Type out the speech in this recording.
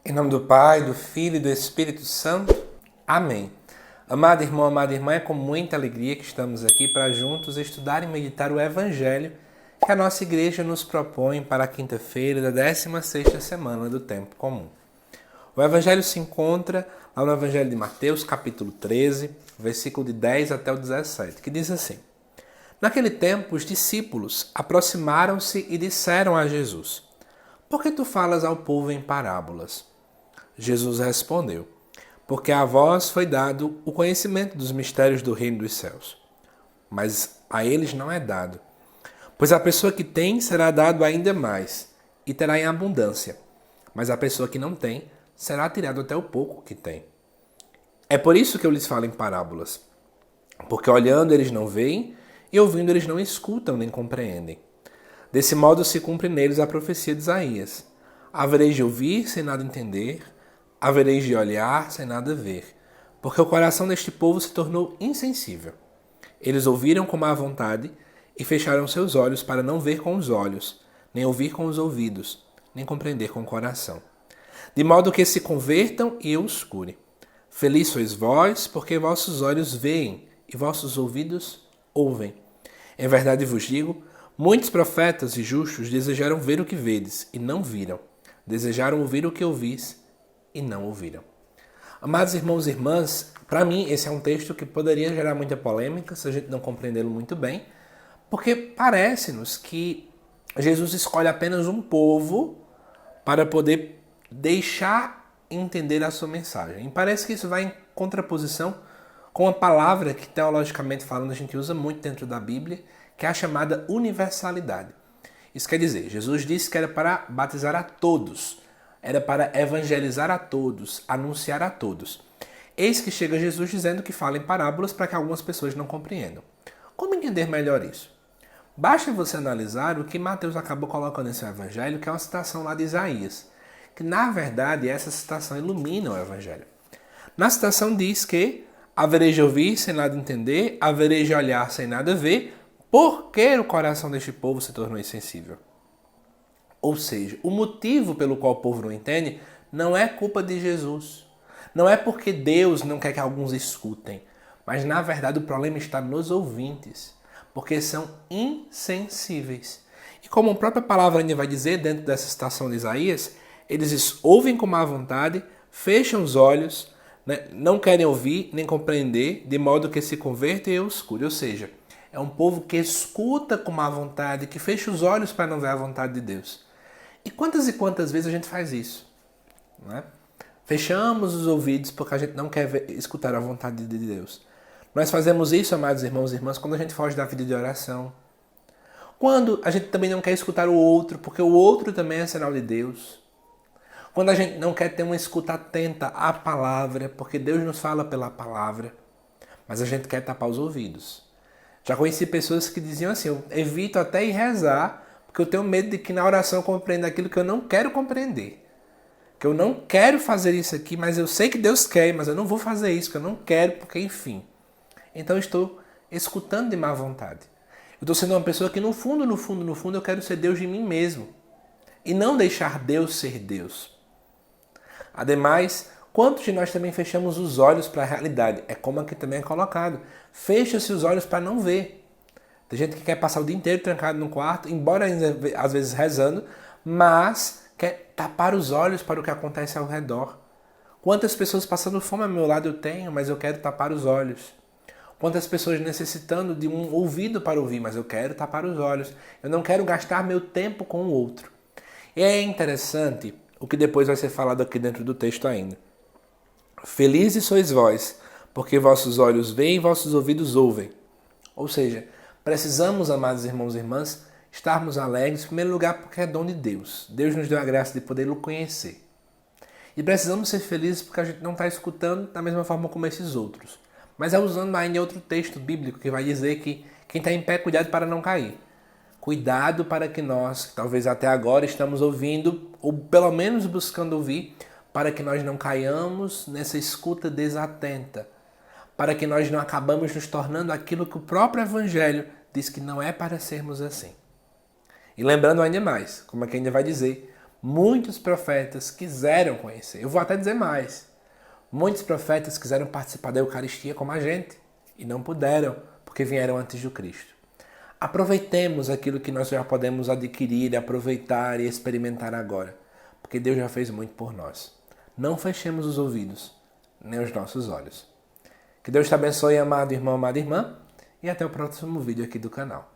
Em nome do Pai, do Filho e do Espírito Santo. Amém. Amado irmão, amada irmã, é com muita alegria que estamos aqui para juntos estudar e meditar o Evangelho que a nossa igreja nos propõe para a quinta-feira da 16ª semana do Tempo Comum. O Evangelho se encontra lá no Evangelho de Mateus, capítulo 13, versículo de 10 até o 17, que diz assim: Naquele tempo, os discípulos aproximaram-se e disseram a Jesus: Por que tu falas ao povo em parábolas? Jesus respondeu: Porque a vós foi dado o conhecimento dos mistérios do reino dos céus, mas a eles não é dado. Pois a pessoa que tem será dado ainda mais, e terá em abundância, mas a pessoa que não tem será tirado até o pouco que tem. É por isso que eu lhes falo em parábolas, porque olhando eles não veem, e ouvindo eles não escutam nem compreendem. Desse modo se cumpre neles a profecia de Isaías: Havereis de ouvir sem nada entender, havereis de olhar sem nada ver, porque o coração deste povo se tornou insensível. Eles ouviram com má vontade e fecharam seus olhos para não ver com os olhos, nem ouvir com os ouvidos, nem compreender com o coração. De modo que se convertam e eu os cure. Feliz sois vós, porque vossos olhos veem e vossos ouvidos ouvem. Em verdade vos digo, muitos profetas e justos desejaram ver o que vedes e não viram. Desejaram ouvir o que ouvis e não ouviram. Amados irmãos e irmãs, para mim esse é um texto que poderia gerar muita polêmica se a gente não compreendê-lo muito bem, porque parece-nos que Jesus escolhe apenas um povo para poder deixar entender a sua mensagem. E parece que isso vai em contraposição com a palavra que, teologicamente falando, a gente usa muito dentro da Bíblia, que é a chamada universalidade. Isso quer dizer, Jesus disse que era para batizar a todos, era para evangelizar a todos, anunciar a todos. Eis que chega Jesus dizendo que fala em parábolas para que algumas pessoas não compreendam. Como entender melhor isso? Basta você analisar o que Mateus acabou colocando nesse evangelho, que é uma citação lá de Isaías, que na verdade essa citação ilumina o evangelho. Na citação diz que havereis de ouvir sem nada entender, havereis de olhar sem nada ver, porque o coração deste povo se tornou insensível. Ou seja, o motivo pelo qual o povo não entende não é culpa de Jesus. Não é porque Deus não quer que alguns escutem, mas na verdade o problema está nos ouvintes, porque são insensíveis. E como a própria palavra ainda vai dizer dentro dessa citação de Isaías, eles ouvem com má vontade, fecham os olhos, não querem ouvir nem compreender, de modo que se convertem e os cure. Ou seja, é um povo que escuta com má vontade, que fecha os olhos para não ver a vontade de Deus. E quantas vezes a gente faz isso? Não é? Fechamos os ouvidos porque a gente não quer escutar a vontade de Deus. Nós fazemos isso, amados irmãos e irmãs, quando a gente foge da vida de oração. Quando a gente também não quer escutar o outro, porque o outro também é sinal de Deus. Quando a gente não quer ter uma escuta atenta à palavra, porque Deus nos fala pela palavra, mas a gente quer tapar os ouvidos. Já conheci pessoas que diziam assim: eu evito até ir rezar, porque eu tenho medo de que na oração eu compreenda aquilo que eu não quero compreender. Que eu não quero fazer isso aqui, mas eu sei que Deus quer, mas eu não vou fazer isso, que eu não quero, porque enfim. Então eu estou escutando de má vontade. Eu estou sendo uma pessoa que no fundo, eu quero ser Deus de mim mesmo. E não deixar Deus ser Deus. Ademais, quantos de nós também fechamos os olhos para a realidade? É como aqui também é colocado. Fecha-se os olhos para não ver. Tem gente que quer passar o dia inteiro trancado no quarto, embora ainda às vezes rezando, mas quer tapar os olhos para o que acontece ao redor. Quantas pessoas passando fome ao meu lado eu tenho, mas eu quero tapar os olhos. Quantas pessoas necessitando de um ouvido para ouvir, mas eu quero tapar os olhos. Eu não quero gastar meu tempo com o outro. E é interessante o que depois vai ser falado aqui dentro do texto ainda. Felizes sois vós, porque vossos olhos veem e vossos ouvidos ouvem. Ou seja, precisamos, amados irmãos e irmãs, estarmos alegres, em primeiro lugar, porque é dom de Deus. Deus nos deu a graça de poder o conhecer. E precisamos ser felizes porque a gente não está escutando da mesma forma como esses outros. Mas é usando ainda outro texto bíblico que vai dizer que quem está em pé, cuidado para não cair. Cuidado para que nós, que talvez até agora estamos ouvindo, ou pelo menos buscando ouvir, para que nós não caiamos nessa escuta desatenta. Para que nós não acabamos nos tornando aquilo que o próprio Evangelho diz que não é para sermos assim. E lembrando ainda mais, como aqui ainda vai dizer, Muitos profetas quiseram conhecer. Eu vou até dizer mais. Muitos profetas quiseram participar da Eucaristia como a gente e não puderam, porque vieram antes do Cristo. Aproveitemos aquilo que nós já podemos adquirir, aproveitar e experimentar agora, porque Deus já fez muito por nós. Não fechemos os ouvidos, nem os nossos olhos. Que Deus te abençoe, amado irmão, amada irmã, e até o próximo vídeo aqui do canal.